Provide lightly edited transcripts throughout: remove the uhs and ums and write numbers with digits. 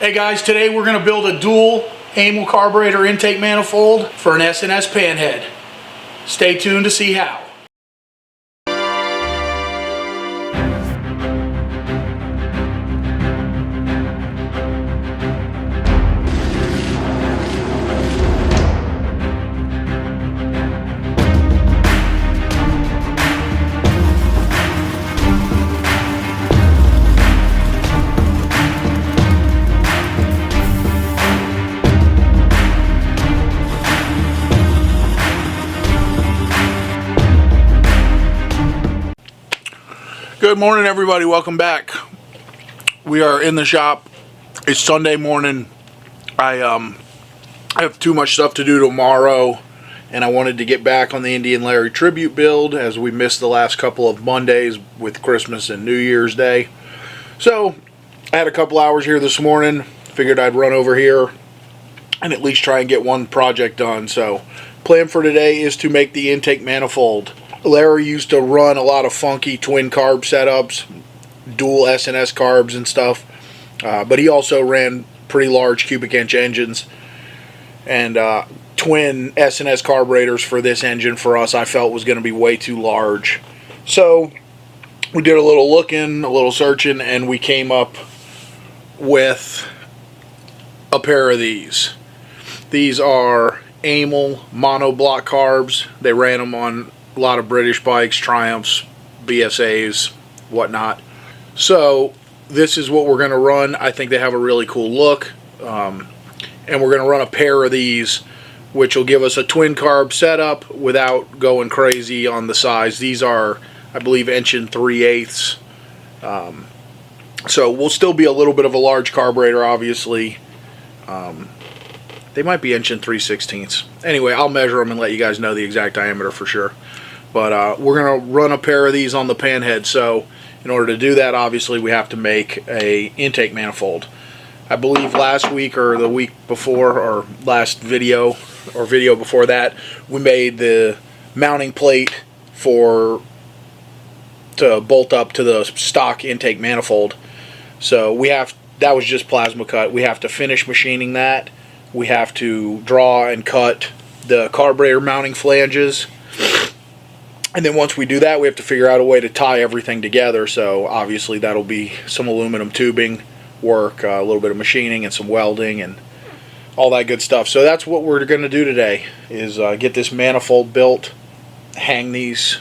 Hey guys, today we're going to build a dual amyl carburetor intake manifold for an S&S Panhead. Stay tuned to see how. Good morning, everybody. Welcome back. We are in the shop. It's Sunday morning. I have too much stuff to do tomorrow, and I wanted to get back on the Indian Larry tribute build as we missed the last couple of Mondays with Christmas and New Year's Day. So I had a couple hours here this morning. Figured I'd run over here and at least try and get one project done. So plan for today is to make the intake manifold. Larry used to run a lot of funky twin carb setups, dual S&S carbs and stuff, but he also ran pretty large cubic inch engines, and twin S&S carburetors for this engine for us I felt was going to be way too large. So we did a little looking, a little searching, and we came up with a pair of these. These are amyl monoblock carbs. They ran them on a lot of British bikes, Triumphs, BSAs, whatnot. So this is what we're going to run. I think they have a really cool look, and we're going to run a pair of these, which will give us a twin carb setup without going crazy on the size. These are, I believe, 1 3/8. So we'll still be a little bit of a large carburetor, obviously. They might be 1 3/16. Anyway, I'll measure them and let you guys know the exact diameter for sure. But we're going to run a pair of these on the Panhead. So in order to do that, obviously, we have to make a intake manifold. I believe last week or the week before, or last video or video before that, we made the mounting plate to bolt up to the stock intake manifold. So that was just plasma cut. We have to finish machining that. We have to draw and cut the carburetor mounting flanges. And then once we do that, we have to figure out a way to tie everything together. So obviously that'll be some aluminum tubing work, a little bit of machining and some welding and all that good stuff. So that's what we're going to do today, is get this manifold built, hang these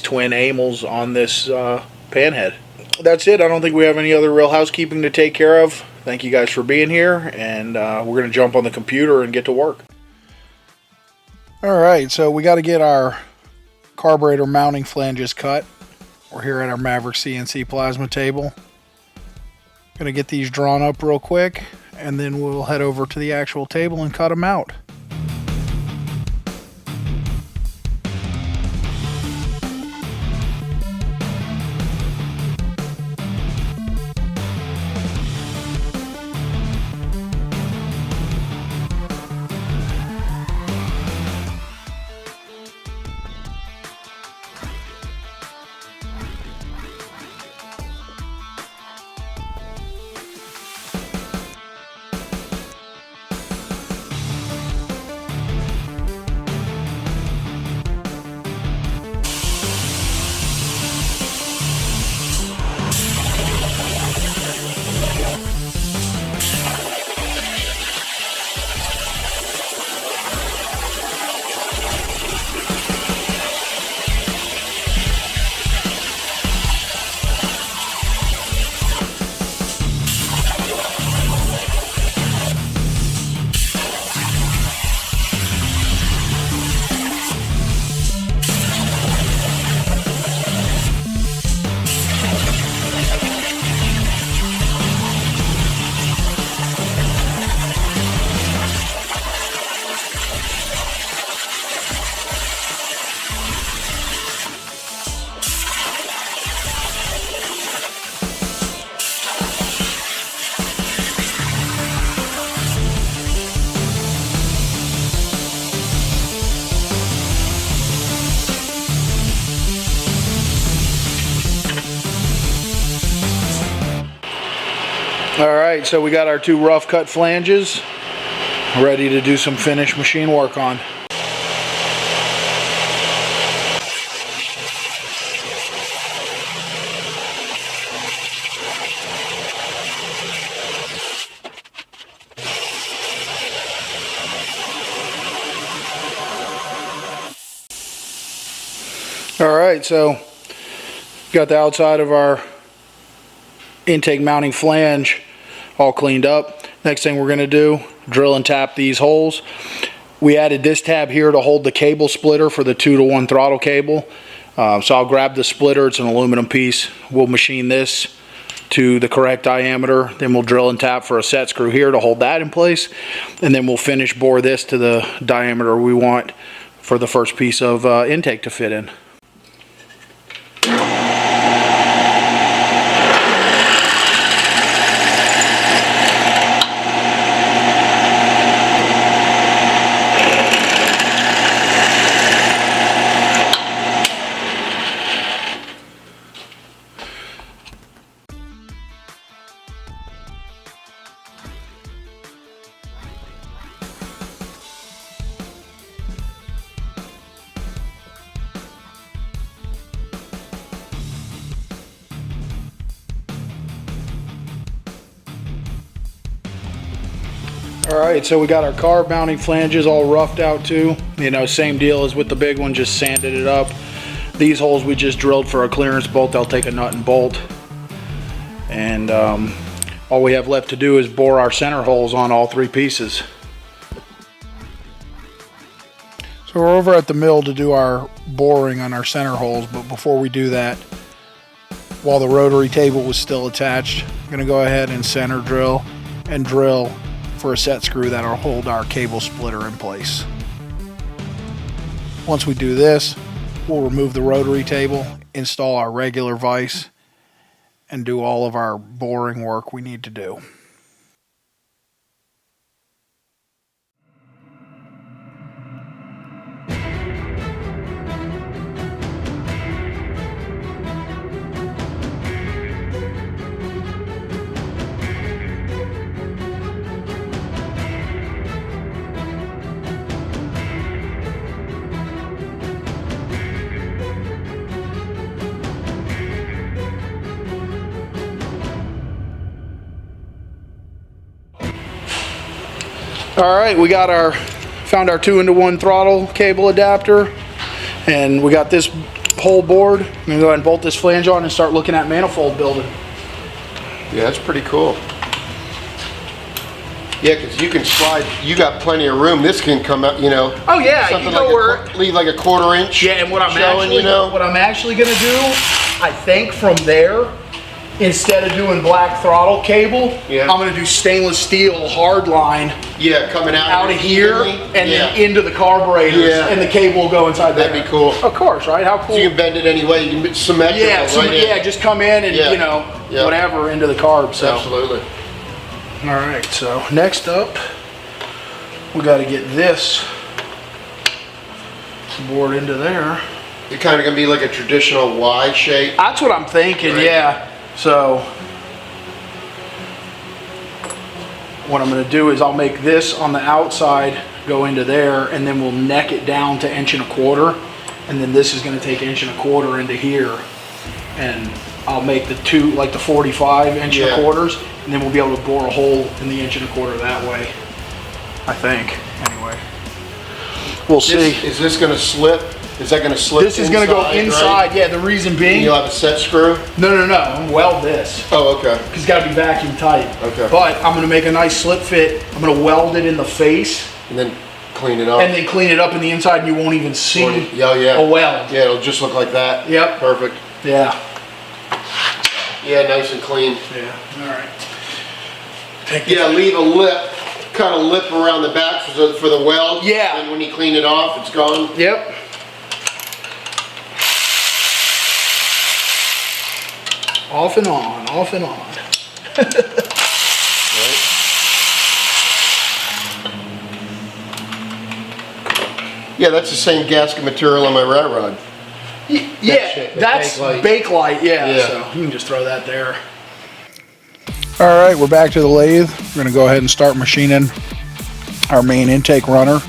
twin amyls on this Panhead. That's it. I don't think we have any other real housekeeping to take care of. Thank you guys for being here, and we're going to jump on the computer and get to work. Alright, so we got to get our carburetor mounting flanges cut. We're here at our Maverick CNC plasma table. Going to get these drawn up real quick, and then we'll head over to the actual table and cut them out. All right, so we got our 2 rough cut flanges ready to do some finish machine work on. All right, so got the outside of our intake mounting flange all cleaned up. Next thing we're going to do, drill and tap these holes. We added this tab here to hold the cable splitter for the 2-to-1 throttle cable. So I'll grab the splitter, it's an aluminum piece. We'll machine this to the correct diameter. Then we'll drill and tap for a set screw here to hold that in place. And then we'll finish bore this to the diameter we want for the first piece of intake to fit in. Alright, so we got our carb mounting flanges all roughed out too. You know, same deal as with the big one, just sanded it up. These holes we just drilled for a clearance bolt. They'll take a nut and bolt. And all we have left to do is bore our center holes on all 3 pieces. So we're over at the mill to do our boring on our center holes, but before we do that, while the rotary table was still attached, I'm going to go ahead and center drill and drill for a set screw that'll hold our cable splitter in place. Once we do this, we'll remove the rotary table, install our regular vise, and do all of our boring work we need to do. All right, we got found our 2-into-1 throttle cable adapter, and we got this whole board. I'm gonna go ahead and bolt this flange on and start looking at manifold building. Yeah, that's pretty cool. Yeah, because you can slide, you got plenty of room. This can come out, you know. Oh yeah, something you know like leave like a 1/4 inch. Yeah, and what I'm actually gonna do, I think from there, instead of doing black throttle cable, I'm gonna do stainless steel hard line. Yeah, coming out of here and then into the carburetors, and the cable will go inside there. That'd be cool. Of course, right? How cool? So you can bend it any way. You can symmetrical. Yeah, just come in and you know whatever into the carb. So absolutely. All right. So next up, we got to get this board into there. It's kind of gonna be like a traditional Y shape. That's what I'm thinking. Right? Yeah. So what I'm going to do is I'll make this on the outside go into there, and then we'll neck it down to 1.25 inches, and then this is going to take 1.25 inches into here, and I'll make the 45 1.25 inches, and then we'll be able to bore a hole in the 1.25 inches that way, I think. Anyway, we'll see. Is this going to slip? Is that going to slip? This is going to go inside, right? Yeah, the reason being... And you'll have a set screw? No. Weld this. Oh, okay. Because it's got to be vacuum tight. Okay. But I'm going to make a nice slip fit. I'm going to weld it in the face. And then clean it up. And then clean it up in the inside, and you won't even see a weld. Yeah, it'll just look like that. Yep. Perfect. Yeah. Yeah, nice and clean. Yeah, all right. Leave a lip. Cut a lip around the back for the weld. Yeah. And when you clean it off, it's gone. Yep. Off and on, off and on. Yeah, that's the same gasket material on my rat rod. Yeah, that's Bakelite, yeah. So you can just throw that there. Alright, we're back to the lathe. We're going to go ahead and start machining our main intake runner.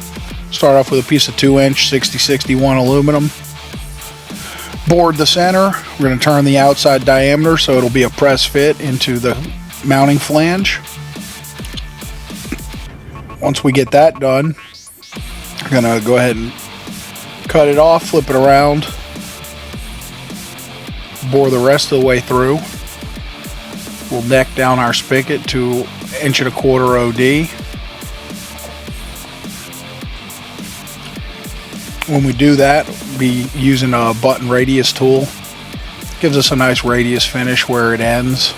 Start off with a piece of 2-inch 6061 aluminum. Board the center. We're going to turn the outside diameter so it'll be a press fit into the mounting flange. Once we get that done, we're going to go ahead and cut it off, flip it around, bore the rest of the way through. We'll neck down our spigot to 1.25 OD. When we do that, we'll be using a button radius tool. Gives us a nice radius finish where it ends.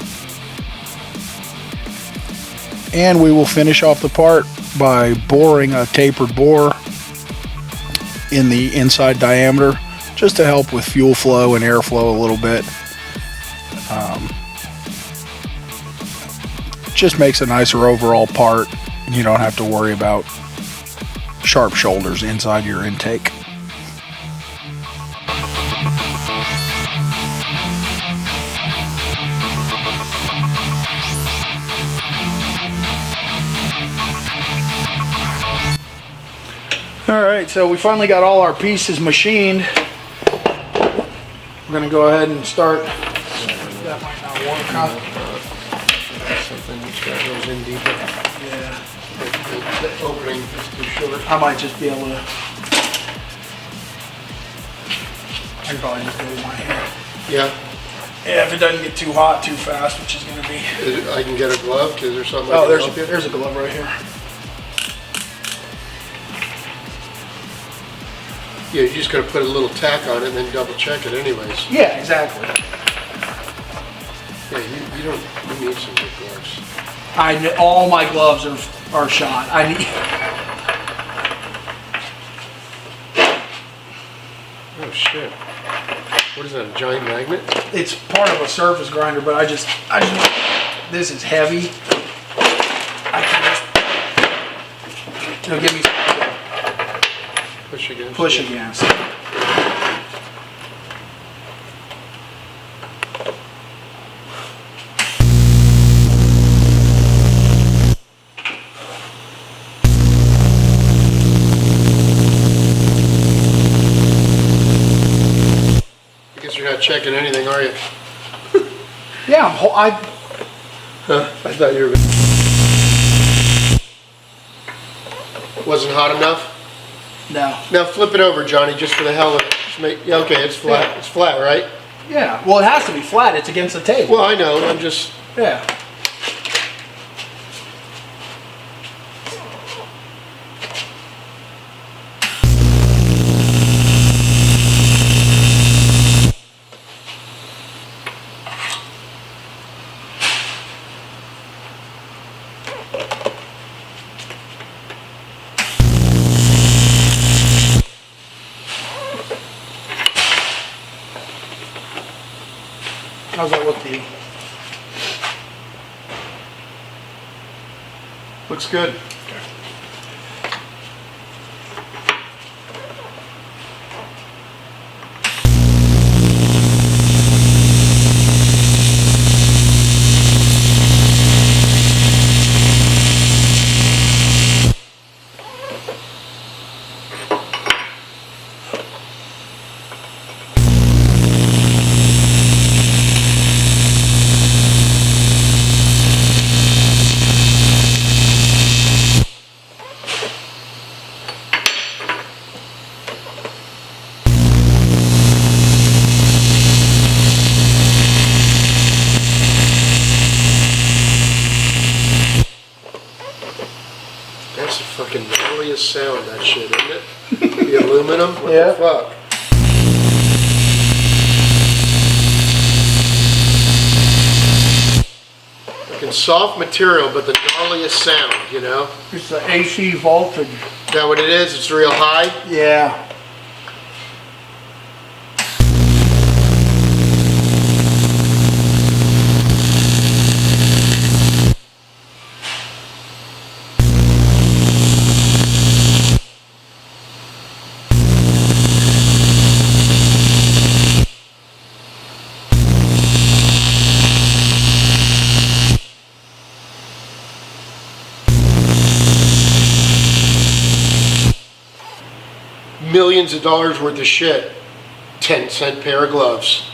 And we will finish off the part by boring a tapered bore in the inside diameter, just to help with fuel flow and airflow a little bit. Just makes a nicer overall part, and you don't have to worry about sharp shoulders inside your intake. Alright, so we finally got all our pieces machined. We're going to go ahead and start. That might not work, huh? Something that goes in deeper. Yeah. The opening is too short. I might just be able to. I can probably just go with my hand. Yeah. Yeah, if it doesn't get too hot too fast, which is going to be. I can get a glove. Is there something? Oh, there's a glove right here. Yeah, you just gotta put a little tack on it and then double check it anyways. Yeah, exactly. Yeah, you need some good gloves. All my gloves are shot. Oh shit. What is that, a giant magnet? It's part of a surface grinder, but I just this is heavy. I can just, give me push against. I guess you're not checking anything, are you? Yeah, I thought you were. Wasn't hot enough? No. Now flip it over, Johnny, just for the hell of it. Yeah, okay, it's flat. Yeah. It's flat, right? Yeah. Well, it has to be flat. It's against the table. Well, I know. I'm just. Yeah. How's that look to you? Looks good. That's the fucking gnarliest sound, that shit, isn't it? The aluminum? What Yeah. the fuck? Fucking soft material, but the gnarliest sound, you know? It's the AC voltage. Is that what it is? It's real high? Yeah. millions of dollars worth of shit. 10-cent pair of gloves.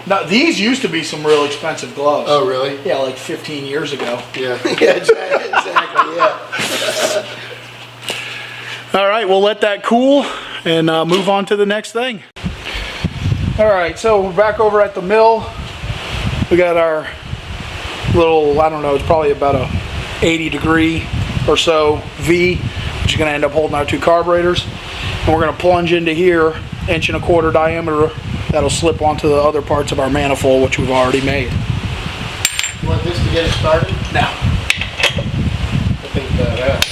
Now, these used to be some real expensive gloves. Oh, really? Yeah, like 15 years ago. Yeah. Yeah, exactly, yeah. All right, we'll let that cool and move on to the next thing. All right, so we're back over at the mill. We got our little, I don't know, it's probably about a 80-degree or so V, which is going to end up holding our 2 carburetors. And we're going to plunge into here, 1.25" diameter. That'll slip onto the other parts of our manifold, which we've already made. You want this to get it started? No. I think that.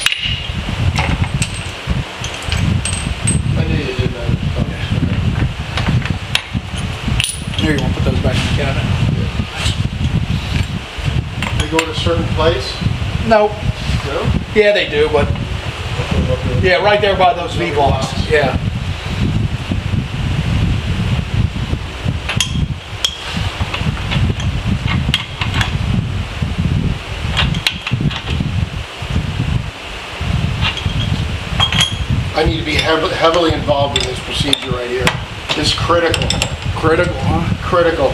I knew you did that. Here, you want to put those back in the cabinet? They go to a certain place? Nope. No? Yeah, they do, but yeah, right there by those V-blocks. Yeah. I need to be heavily involved in this procedure right here. It's critical. Critical, huh? Critical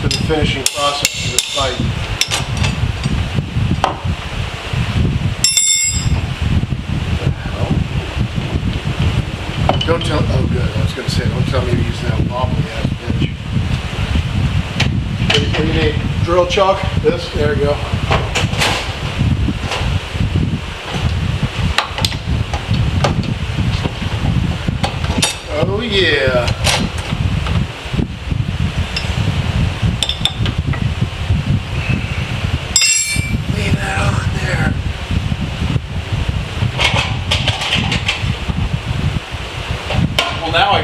to the finishing process of this fight. Don't tell. Oh, good. I was going to say, don't tell me you're using that wobbly ass bitch. What do you need? Drill chuck. This? There you go. Oh yeah. Leave that on there. Well, now I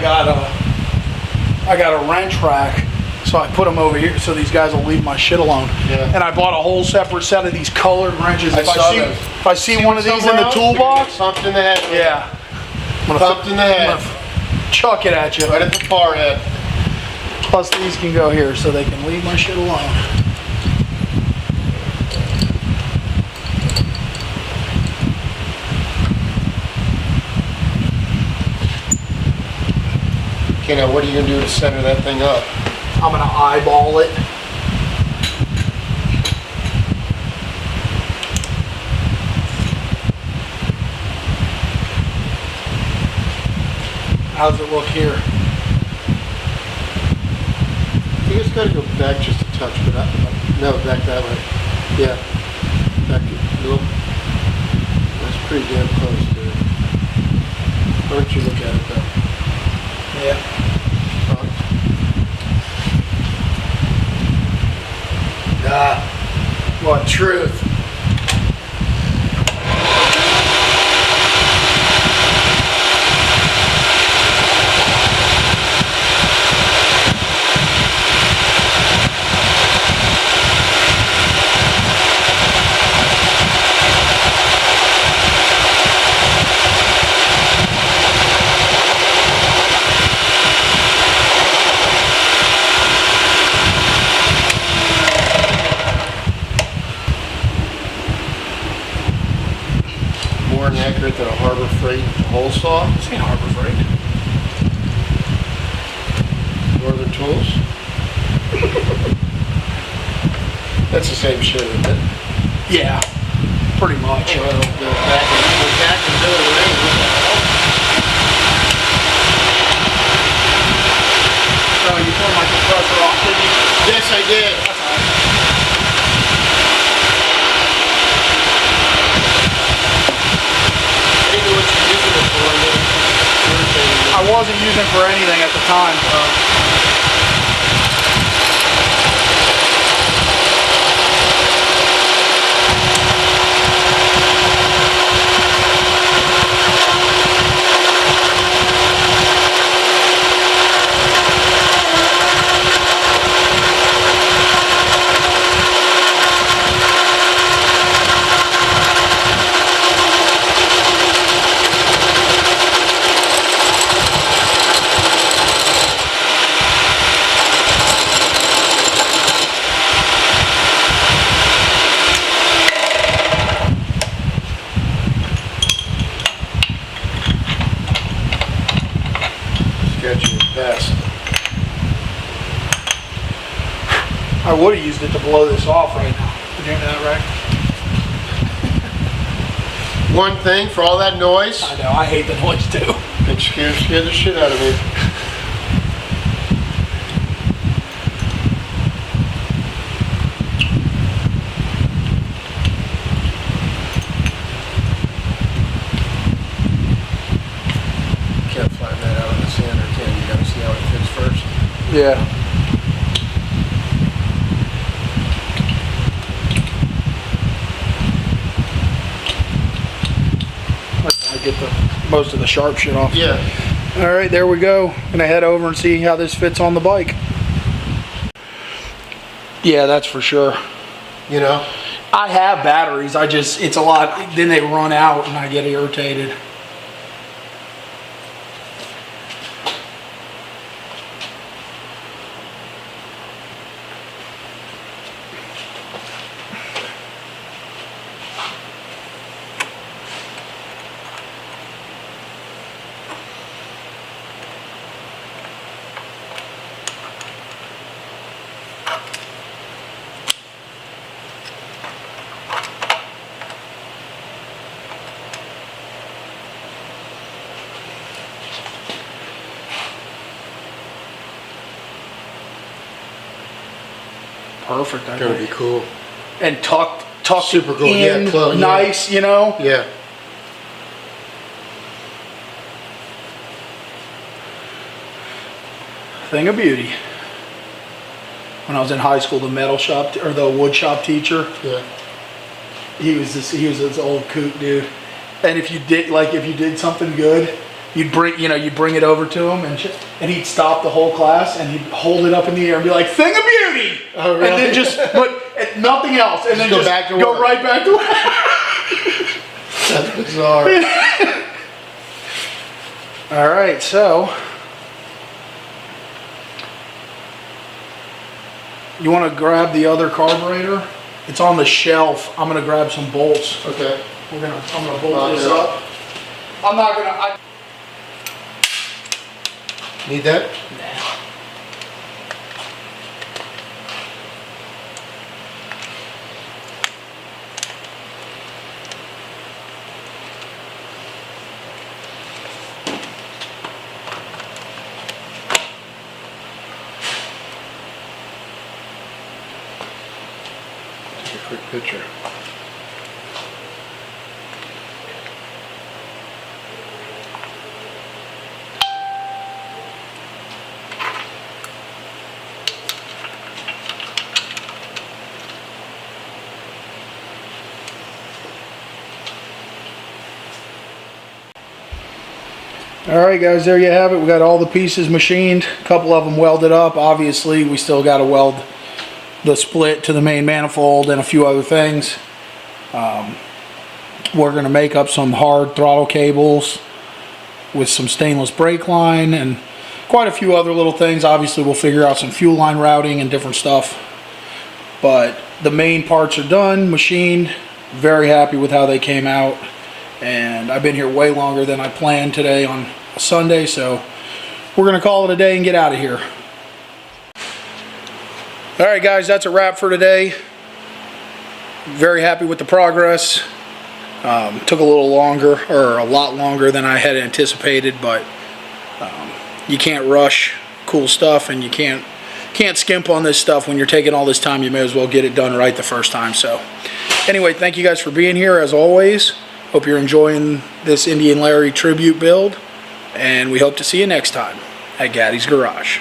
got a wrench rack, so I put them over here so these guys will leave my shit alone. Yeah. And I bought a whole separate set of these colored wrenches. If I see one of these in the toolbox, pumped in the head. yeah, Pumped in the head. chuck it at you. Right at the far head. Plus these can go here so they can leave my shit alone. Okay, now what are you going to do to center that thing up? I'm gonna eyeball it. How's it look here? You just got to go back just a touch, but no, back that way. Yeah, back a little. That's pretty damn close, dude. Why don't you look at it though? Yeah. What truth? More inaccurate than a Harbor Freight hole saw. This ain't Harbor Freight. Northern Tools. That's the same shit, isn't it? Yeah, pretty much. Well, we're back in middle range. What the hell? So you turned my compressor off, didn't you? Yes, I did. I didn't know what you're using it for. I wasn't using it for anything at the time. I would have used it to blow this off right now. You doing that, right? One thing for all that noise. I know, I hate the noise too. It scared the shit out of me. Can't flatten that out in the sander, can you? You gotta see how it fits first. Yeah. I get most of the sharp shit off. Yeah. All right, there we go. Gonna head over and see how this fits on the bike. Yeah, that's for sure. You know? I have batteries. It's a lot. Then they run out and I get irritated. Perfect. I Gonna think. be cool. And tucked Super cool. in, Yeah, close, nice, you know. Yeah. Thing of beauty. When I was in high school, the metal shop or the wood shop teacher, Yeah. he was this old kook dude. And if you did something good, you'd bring it over to him and he'd stop the whole class and he'd hold it up in the air and be like, "Thing of beauty." Oh, really? And then nothing else, and then go just back to go work. right back to work. That's bizarre. All right, so you want to grab the other carburetor? It's on the shelf. I'm gonna grab some bolts. Okay. I'm gonna bolt this up. I'm not gonna. Need that? Take a quick picture. All right, guys, there you have it. We got all the pieces machined, a couple of them welded up. Obviously, we still got to weld the split to the main manifold and a few other things. We're going to make up some hard throttle cables with some stainless brake line and quite a few other little things. Obviously, we'll figure out some fuel line routing and different stuff. But the main parts are done, machined. Very happy with how they came out. And I've been here way longer than I planned today on a Sunday, so we're gonna call it a day and get out of here. All right, guys, that's a wrap for today. Very happy with the progress. Took a little longer, or a lot longer than I had anticipated, but you can't rush cool stuff, and you can't skimp on this stuff. When you're taking all this time, you may as well get it done right the first time. So anyway, thank you guys for being here as always. Hope you're enjoying this Indian Larry tribute build, and we hope to see you next time at Gatti's Garage.